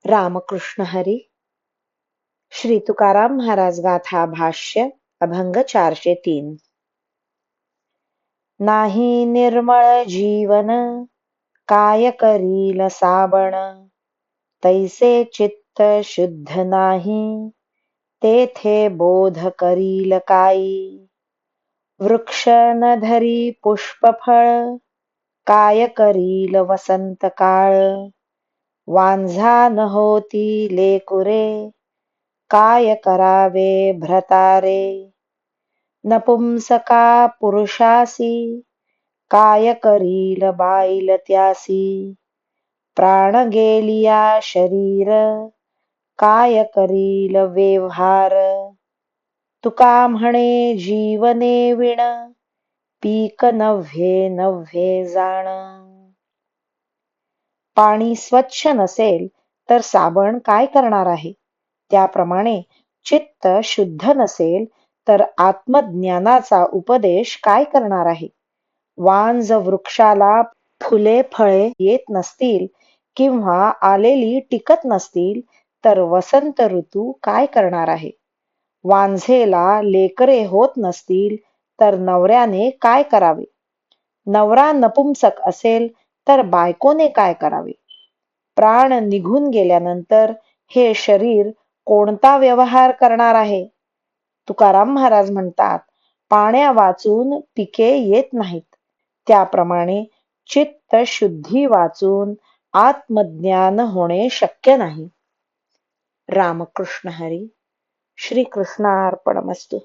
रामकृष्ण हरी. श्री तुकाराम महाराज गाथा भाष्य अभंग 403. नाही निर्मळ जीवन काय करील साबण, तैसे चित्त शुद्ध नाही तेथे बोध करील काई. वृक्ष न धरी पुष्पफळ काय करील वसंत काळ, वांझा न होती लेकुरे काय करावे भ्रतारे. नपुंसका पुरुषासी काय करील बाईल त्यासी, प्राण गेलिया शरीर काय करील व्यवहार. तुका म्हणे जीवने विण पीक नव्हे नव्हे जाण. पाणी स्वच्छ नसेल तर साबण काय करणार आहे, त्याप्रमाणे चित्त शुद्ध नसेल तर आत्मज्ञानाचा उपदेश काय करणार आहे. वांज वृक्षाला फुले फळे येत नसतील किंवा आलेली टिकत नसतील तर वसंत ऋतू काय करणार आहे. वांझेला लेकरे होत नसतील तर नवऱ्याने काय करावे. नवरा नपुंसक असेल तर बायकोने काय करावे. प्राण निघून गेल्यानंतर हे शरीर कोणता व्यवहार करणार आहे. तुकाराम महाराज म्हणतात, पाण्या वाचून पिके येत नाहीत, त्याप्रमाणे चित्त शुद्धी वाचून आत्मज्ञान होणे शक्य नाही. रामकृष्ण हरी. श्री कृष्णार्पणमस्तु.